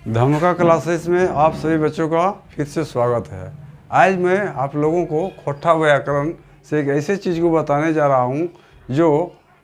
धमका क्लासेस में आप सभी बच्चों का फिर से स्वागत है। आज मैं आप लोगों को खोट्ठा व्याकरण से एक ऐसे चीज़ को बताने जा रहा हूँ जो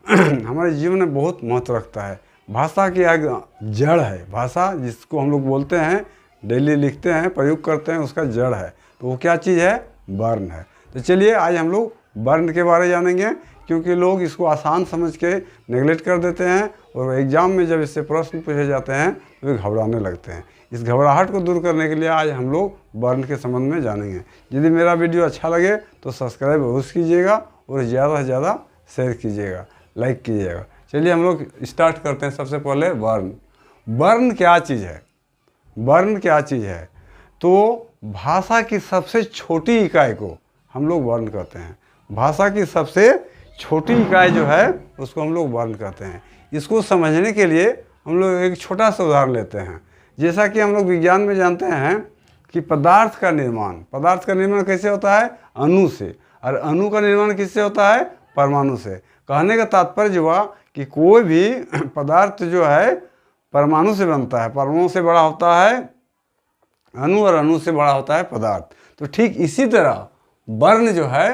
हमारे जीवन में बहुत महत्व रखता है। भाषा की एक जड़ है। भाषा जिसको हम लोग बोलते हैं, डेली लिखते हैं, प्रयोग करते हैं, उसका जड़ है। तो वो क्या चीज़ है? वर्ण है। तो चलिए आज हम लोग वर्ण के बारे में जानेंगे, क्योंकि लोग इसको आसान समझ के नेगलेक्ट कर देते हैं और एग्ज़ाम में जब इससे प्रश्न पूछे जाते हैं तो वे घबराने लगते हैं। इस घबराहट को दूर करने के लिए आज हम लोग वर्ण के संबंध में जानेंगे। यदि मेरा वीडियो अच्छा लगे तो सब्सक्राइब अवश्य कीजिएगा और ज़्यादा से ज़्यादा शेयर कीजिएगा, लाइक कीजिएगा। चलिए हम लोग स्टार्ट करते हैं। सबसे पहले वर्ण। वर्ण क्या चीज़ है? वर्ण क्या चीज़ है? तो भाषा की सबसे छोटी इकाई को हम लोग वर्ण कहते हैं। भाषा की सबसे छोटी इकाई जो है उसको हम लोग वर्ण कहते हैं। इसको समझने के लिए हम लोग एक छोटा सा उदाहरण लेते हैं। जैसा कि हम लोग विज्ञान में जानते हैं कि पदार्थ का निर्माण कैसे होता है? अणु से। और अणु का निर्माण किससे होता है? परमाणु से। कहने का तात्पर्य हुआ कि कोई भी पदार्थ जो है परमाणु से बनता है। परमाणु से बड़ा होता है अणु और अणु से बड़ा होता है पदार्थ। तो ठीक इसी तरह वर्ण जो है,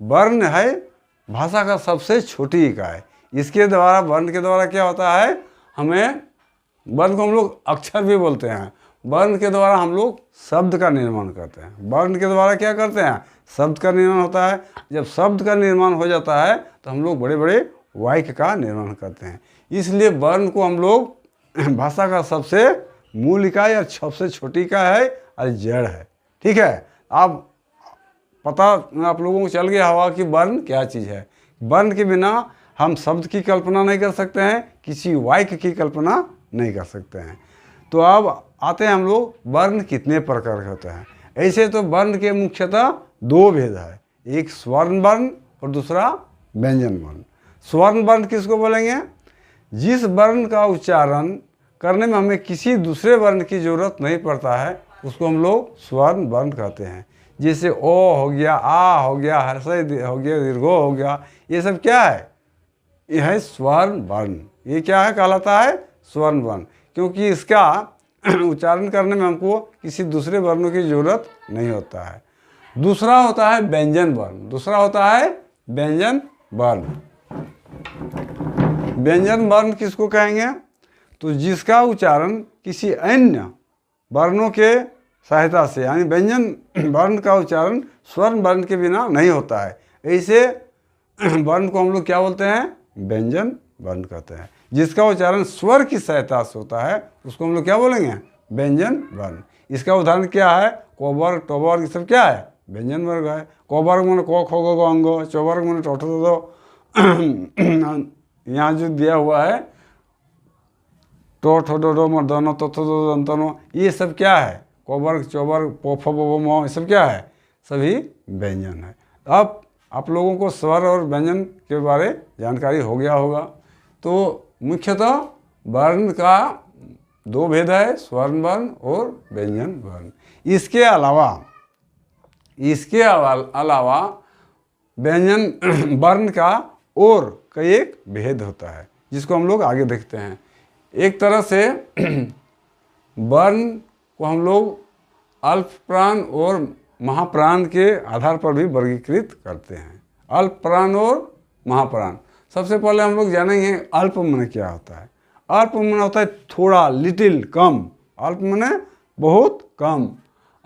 वर्ण है भाषा का सबसे छोटी इकाई। इसके द्वारा, वर्ण के द्वारा क्या होता है? हमें वर्ण को हम लोग अक्षर भी बोलते हैं। वर्ण के द्वारा हम लोग शब्द का निर्माण करते हैं। वर्ण के द्वारा क्या करते हैं? शब्द का निर्माण होता है। जब शब्द का निर्माण हो जाता है तो हम लोग बड़े बड़े वाक्य का निर्माण करते हैं। इसलिए वर्ण को हम लोग भाषा का सबसे मूल इकाई और सबसे छोटी इकाई है और जड़ है। ठीक है, आप पता आप लोगों को चल गया होगा कि वर्ण क्या चीज़ है। वर्ण के बिना हम शब्द की कल्पना नहीं कर सकते हैं, किसी वाक्य की कल्पना नहीं कर सकते हैं। तो अब आते हैं हम लोग वर्ण कितने प्रकार के होते हैं। ऐसे तो वर्ण के मुख्यतः दो भेद है, एक स्वर्ण वर्ण और दूसरा व्यंजन वर्ण। स्वर्ण वर्ण किसको बोलेंगे? जिस वर्ण का उच्चारण करने में हमें किसी दूसरे वर्ण की जरूरत नहीं पड़ता है उसको हम लोग स्वर्ण वर्ण कहते हैं। जैसे ओ हो गया, आ हो गया, हर्षय हो गया, दीर्घो हो गया, ये सब क्या है? यह है स्वर्ण वर्ण। ये क्या है? कहलाता है स्वर्ण वर्ण, क्योंकि इसका उच्चारण करने में हमको किसी दूसरे वर्णों की जरूरत नहीं होता है। दूसरा होता है व्यंजन वर्ण। दूसरा होता है व्यंजन वर्ण। व्यंजन वर्ण किसको कहेंगे? तो जिसका उच्चारण किसी अन्य वर्णों के सहायता से, यानी व्यंजन वर्ण का उच्चारण स्वर्ण वर्ण के बिना नहीं होता है, ऐसे वर्ण को हम लोग क्या बोलते हैं? व्यंजन वर्ण कहते हैं। जिसका उच्चारण स्वर की सहायता से होता है उसको हम लोग क्या बोलेंगे? व्यंजन वर्ण। इसका उदाहरण क्या है? कोवर्ग, टोवर्ग, ये सब क्या है? व्यंजन वर्ग है। कोवर्ग मैंने क ख ग घ अंग, चौवर्ग मैंने टोठ दो। यहाँ जो दिया हुआ है टोठ डो मर्दनो तोथ दो दंतनो, ये सब क्या है? कोवर्ग, चौवर्ग, पोफ मोह, ये सब क्या है? सभी व्यंजन है। अब आप लोगों को स्वर और व्यंजन के बारे जानकारी हो गया होगा। तो मुख्यतः वर्ण का दो भेद है, स्वर्ण वर्ण और व्यंजन वर्ण। इसके अलावा व्यंजन वर्ण का और कई एक भेद होता है जिसको हम लोग आगे देखते हैं। एक तरह से वर्ण को हम लोग अल्प प्राण और महाप्राण के आधार पर भी वर्गीकृत करते हैं। अल्प प्राण और महाप्राण। सबसे पहले हम लोग जानेंगे अल्प माने क्या होता है। अल्प माने होता है थोड़ा, लिटिल, कम। अल्प माने बहुत कम।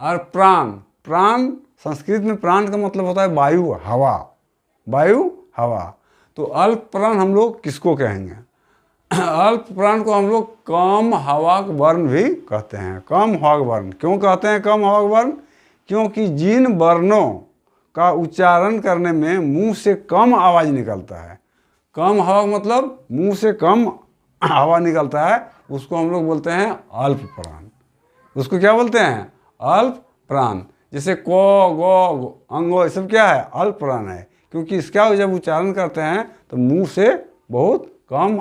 और प्राण, प्राण संस्कृत में प्राण का मतलब होता है वायु, हवा। वायु, हवा। तो अल्प प्राण हम लोग किसको कहेंगे? अल्प प्राण को हम लोग कम हवा वर्ण भी कहते हैं। कम हवा वर्ण क्यों कहते हैं? कम हवा वर्ण क्योंकि जिन वर्णों का उच्चारण करने में मुंह से कम आवाज़ निकलता है, कम हवा मतलब मुंह से कम हवा निकलता है, उसको हम लोग बोलते हैं अल्प प्राण। उसको क्या बोलते हैं? अल्प प्राण। जैसे को, गो, अंगो, ये सब क्या है? अल्प प्राण है, क्योंकि इसका जब उच्चारण करते हैं तो मुंह से बहुत कम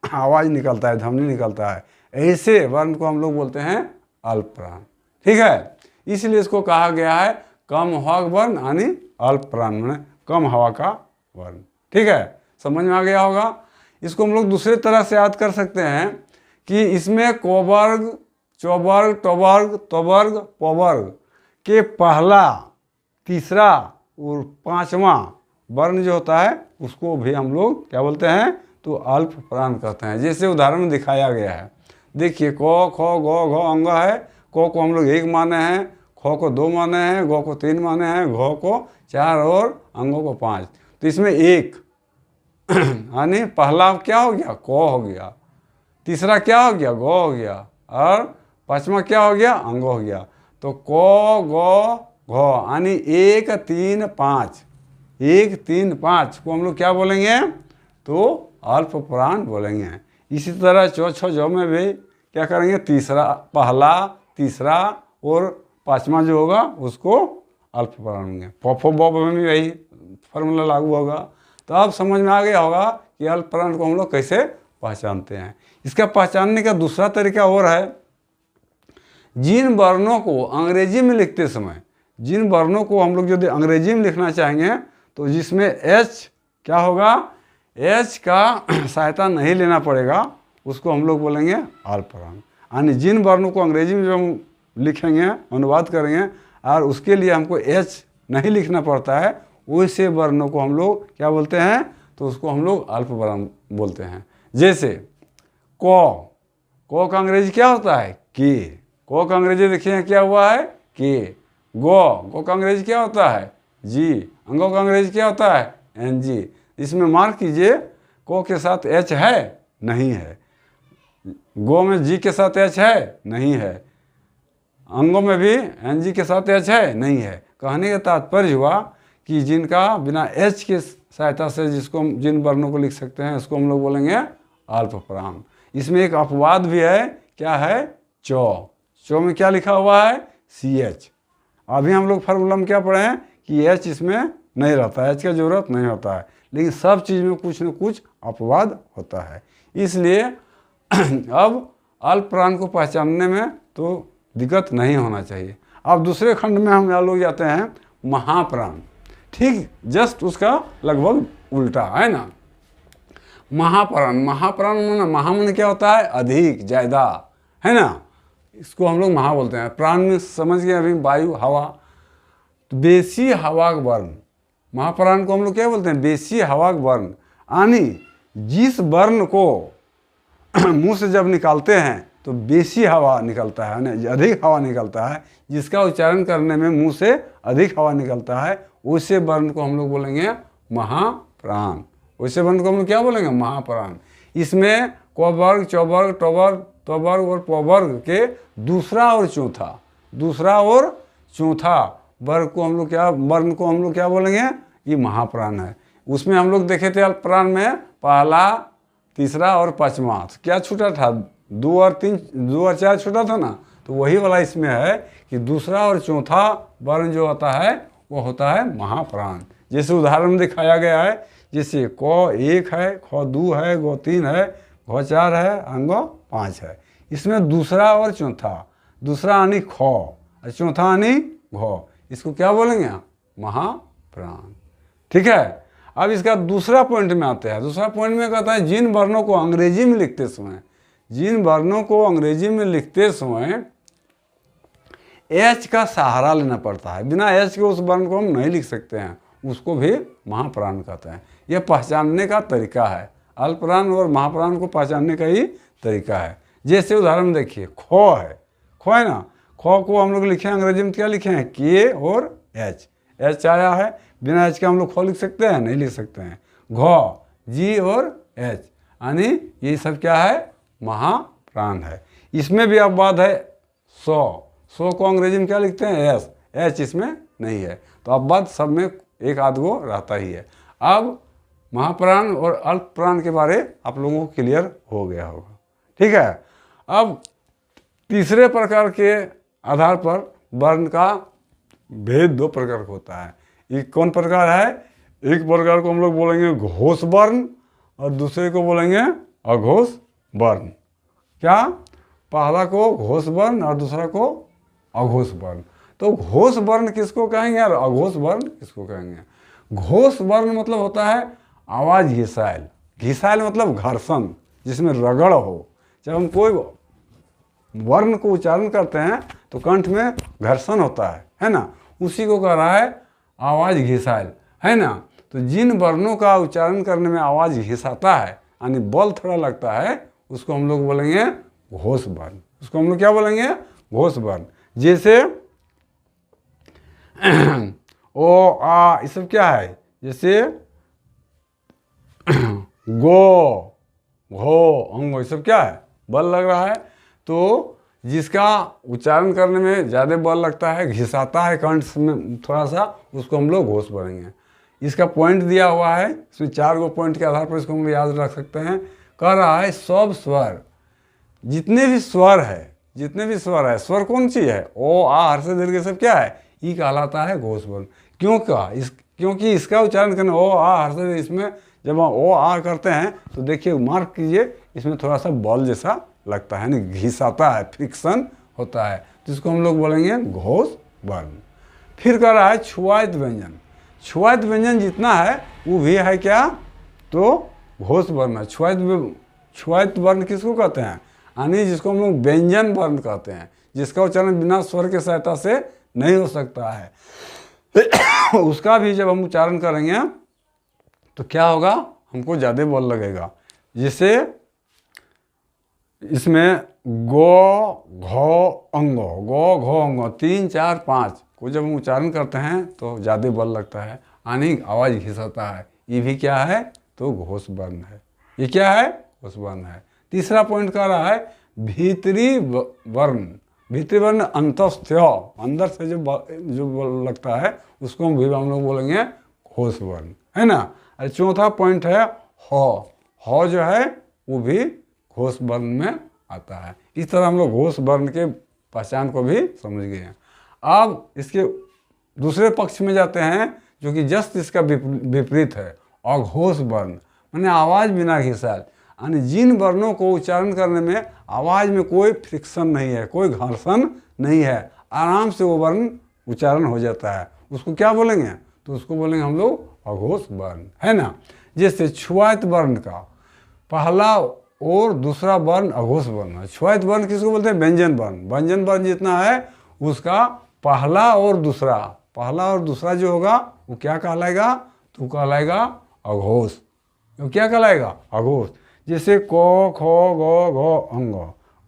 आवाज़ निकलता है, ध्वनि निकलता है। ऐसे वर्ण को हम लोग बोलते हैं अल्प प्राण। ठीक है, इसलिए इसको कहा गया है कम हवा वर्ण, यानी अल्प प्राण माने कम हवा का वर्ण। ठीक है, समझ में आ गया होगा। इसको हम लोग दूसरे तरह से याद कर सकते हैं कि इसमें कोवर्ग, चौवर्ग, टवर्ग, त्वर्ग, पवर्ग के पहला, तीसरा और पांचवा वर्ण जो होता है उसको भी हम लोग क्या बोलते हैं, तो अल्प प्राण कहते हैं। जैसे उदाहरण में दिखाया गया है, देखिए क, ख, ग, घ अंग है। क को हम लोग 1 माने हैं, ख को 2 माने हैं, ग को 3 माने हैं, घ को 4 और अंगों को 5। तो इसमें 1 यानी पहला क्या हो गया, क हो गया, तीसरा क्या हो गया, ग हो गया, और पांचवा क्या हो गया, अंग हो गया। तो क, ग, घ यानी 1 3 5, 1 3 5 को हम लोग क्या बोलेंगे, तो अल्प प्राण बोलेंगे। इसी तरह चौ छ जौ में भी क्या करेंगे, तीसरा, पहला, तीसरा और पांचवा जो होगा उसको अल्प प्राण होंगे। प ब में भी यही फॉर्मूला लागू होगा। तो अब समझ में आ गया होगा कि अल्प प्राण को हम लोग कैसे पहचानते हैं। इसका पहचानने का दूसरा तरीका और है, जिन वर्णों को अंग्रेजी में लिखते समय, जिन वर्णों को हम लोग यदि अंग्रेजी में लिखना चाहेंगे तो जिसमें एच क्या होगा, एच का सहायता नहीं लेना पड़ेगा, उसको हम लोग बोलेंगे अल्प प्राण। यानी जिन वर्णों को अंग्रेजी में जब हम लिखेंगे, अनुवाद करेंगे और उसके लिए हमको एच नहीं लिखना पड़ता है, वैसे वर्णों को हम लोग क्या बोलते हैं, तो उसको हम लोग अल्प प्राण बोलते हैं। जैसे क का अंग्रेजी क्या होता है, के। क का अंग्रेजी देखिए क्या हुआ है, के। गो का अंग्रेजी क्या होता है, जी। अंगों का अंग्रेजी क्या होता है, एन जी। इसमें मार्क कीजिए, को के साथ एच है, नहीं है। गो में जी के साथ एच है, नहीं है। अंगों में भी एन जी के साथ एच है, नहीं है। कहने का तात्पर्य हुआ कि जिनका बिना एच के सहायता से जिसको जिन वर्णों को लिख सकते हैं उसको हम लोग बोलेंगे अल्प प्राण। इसमें एक अपवाद भी है, क्या है, चौ। चौ में क्या लिखा हुआ है, सी एच। अभी हम लोग फार्मूला में क्या पढ़े हैं कि एच इसमें नहीं रहता है, एच का जरूरत नहीं होता है, लेकिन सब चीज़ में कुछ न कुछ अपवाद होता है। इसलिए अब अल्प प्राण को पहचानने में तो दिक्कत नहीं होना चाहिए। अब दूसरे खंड में हम लोग जाते हैं महाप्राण। ठीक जस्ट उसका लगभग उल्टा है ना, महाप्राण। महाप्राण माना, महा माने क्या होता है, अधिक, ज्यादा, है ना। इसको हम लोग महा बोलते हैं। प्राण में समझ गए अभी, वायु, हवा। तो बेसी हवा का वर्ण, महाप्राण को हम लोग क्या बोलते हैं, बेसी हवा का वर्ण। यानी जिस वर्ण को मुंह से जब निकालते हैं तो बेसी हवा निकलता है, यानी अधिक हवा निकलता है। जिसका उच्चारण करने में मुंह से अधिक हवा निकलता है, उसे वर्ण को हम लोग बोलेंगे महाप्राण। वैसे वर्ण को हम लोग क्या बोलेंगे, महाप्राण। इसमें क वर्ग, चौवर्ग, टवर्ग, त्वर्ग और पवर्ग के दूसरा और चौथा वर्ग को हम लोग क्या, वर्ण को हम लोग क्या बोलेंगे, ये महाप्राण है। उसमें हम लोग देखे थे अल्प प्राण में पहला, तीसरा और पांचवा, तो क्या छूटा था, 2 और 3, 2 और 4 छूटा था ना। तो वही वाला इसमें है कि दूसरा और चौथा वर्ण जो होता है वो होता है महाप्राण। जैसे उदाहरण में दिखाया गया है, जैसे क 1 है, ख 2 है, ग 3 है, घ 4 है, अंग 5 है। इसमें दूसरा और चौथा, दूसरा यानी ख और चौथा यानी घ, इसको क्या बोलेंगे, महाप्राण। ठीक है। अब इसका दूसरा पॉइंट में आते हैं। दूसरा पॉइंट में कहता है जिन वर्णों को अंग्रेजी में लिखते समय, जिन वर्णों को अंग्रेजी में लिखते समय एच का सहारा लेना पड़ता है, बिना एच के उस वर्ण को हम नहीं लिख सकते हैं, उसको भी महाप्राण कहते हैं। यह पहचानने का तरीका है, अल्प प्राण और महाप्राण को पहचानने का ही तरीका है। जैसे उदाहरण देखिए, ख है ना, ख को हम लोग लिखे अंग्रेजी में क्या लिखे हैं, के और एच। एच आया है, बिना एच के हम लोग ख लिख सकते हैं, नहीं लिख सकते हैं। घ, जी और एच, यानी ये सब क्या है, महाप्राण है। इसमें भी अपवाद है, सौ को अंग्रेजी में क्या लिखते हैं, एस। एच इसमें नहीं है, तो अपवाद सब में एक आध गो रहता ही है। अब महाप्राण और अल्प प्राण के बारे आप लोगों को क्लियर हो गया होगा। ठीक है। अब तीसरे प्रकार के आधार पर वर्ण का भेद 2 प्रकार का होता है। एक कौन प्रकार है, एक प्रकार को हम लोग बोलेंगे घोष वर्ण और दूसरे को बोलेंगे अघोष वर्ण। क्या, पहला को घोष वर्ण और दूसरा को अघोष वर्ण। तो घोष वर्ण किसको कहेंगे और अघोष वर्ण किसको कहेंगे। घोष वर्ण मतलब होता है आवाज घिसायल, घिसायल मतलब घर्षण, जिसमें रगड़ हो। जब हम कोई वर्ण को उच्चारण करते हैं तो कंठ में घर्षण होता है ना, उसी को कह रहा है आवाज़ घिसायल, है ना। तो जिन वर्णों का उच्चारण करने में आवाज़ घिसाता है यानी बल थोड़ा लगता है, उसको हम लोग बोलेंगे घोष वर्ण। उसको हम लोग क्या बोलेंगे? घोष वर्ण। जैसे ओ आ ये सब क्या है? जैसे गो घो अंगो, ये सब क्या है? बल लग रहा है। तो जिसका उच्चारण करने में ज़्यादा बल लगता है, घिसाता है कंठ में थोड़ा सा, उसको हम लोग घोष बोलेंगे। इसका पॉइंट दिया हुआ है, इसमें 4 गो पॉइंट के आधार पर इसको हम लोग याद रख सकते हैं। कह रहा है सब स्वर, जितने भी स्वर है, स्वर कौन सी है? ओ आ हर्ष दीर्घ सब क्या है? ई कहलाता है घोष वर्ण। क्यों कहा? क्योंकि इसका उच्चारण करने ओ आ हर्ष दीर्घ, इसमें जब हम ओ आ करते हैं तो देखिए मार्क कीजिए, इसमें थोड़ा सा बल जैसा लगता है, यानी घिसाता है, फ्रिक्शन होता है, तो इसको हम लोग बोलेंगे घोष वर्ण। फिर कह रहा है छुआयत व्यंजन। छुआयत व्यंजन जितना है वो भी है क्या? तो घोष वर्ण है। छुआयत वर्ण किसको कहते हैं? यानी जिसको हम लोग व्यंजन वर्ण कहते हैं, जिसका उच्चारण बिना स्वर के सहायता से नहीं हो सकता है। उसका भी जब हम उच्चारण करेंगे तो क्या होगा? हमको ज़्यादा बल लगेगा। जैसे इसमें गो घो अंगो 3 4 5 को जब हम उच्चारण करते हैं तो ज़्यादा बल लगता है, यानी आवाज़ घिसाता है। ये भी क्या है? तो घोष वर्ण है। ये क्या है? घोष वर्ण है। तीसरा पॉइंट कह रहा है भीतरी वर्ण। भीतरी वर्ण अंतस्थ, अंदर से जो लगता है उसको हम लोग बोलेंगे घोष वर्ण, है ना। और चौथा पॉइंट है ह जो है वो भी घोष वर्ण में आता है। इस तरह हम लोग घोष वर्ण के पहचान को भी समझ गए हैं। अब इसके दूसरे पक्ष में जाते हैं जो कि जस्ट इसका विपरीत है, अघोष वर्ण, माने आवाज़ बिना घिसायल, यानी जिन वर्णों को उच्चारण करने में आवाज़ में कोई फ्रिक्शन नहीं है, कोई घर्षण नहीं है, आराम से वो वर्ण उच्चारण हो जाता है, उसको क्या बोलेंगे? तो उसको बोलेंगे हम लोग अघोष वर्ण, है ना। जैसे छुआयत वर्ण का पहला और दूसरा वर्ण अघोष वर्ण है। छुआयत वर्ण किसको बोलते हैं? व्यंजन वर्ण। व्यंजन वर्ण जितना है उसका पहला और दूसरा जो होगा वो क्या कहलाएगा? तो कहलाएगा अघोष। तो क्या कहलाएगा? अघोष। जैसे को खो गो घो अंगो,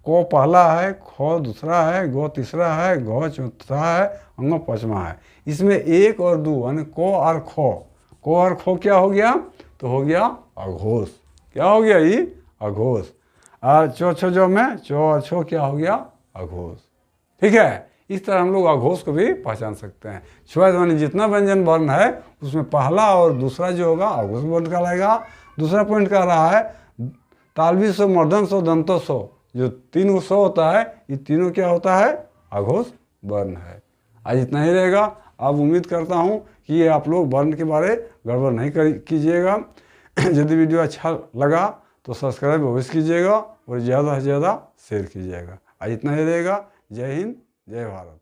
को पहला है, खो दूसरा है, गो तीसरा है, घो चौथा है, अंगो पांचवा है। इसमें 1 और 2 यानी को और खो क्या हो गया? तो हो गया अघोष। क्या हो गया? ये अघोष। और चो जो में चो क्या हो गया? अघोष। ठीक है। इस तरह हम लोग अघोष को भी पहचान सकते हैं। छुआयत वर्ण जितना व्यंजन वर्ण है उसमें पहला और दूसरा जो होगा अघोष वर्ण कहलाएगा। दूसरा पॉइंट कह रहा है तालवी सो, मूर्धन सो, दंतो सो, जो 3 सो होता है, ये तीनों क्या होता है? अघोष वर्ण है। आज इतना ही रहेगा। अब उम्मीद करता हूँ कि ये आप लोग वर्ण के बारे गड़बड़ नहीं कीजिएगा। यदि वीडियो अच्छा लगा तो सब्सक्राइब अवश्य कीजिएगा और ज़्यादा से ज़्यादा शेयर कीजिएगा। आज इतना ही रहेगा। जय हिंद, जय भारत।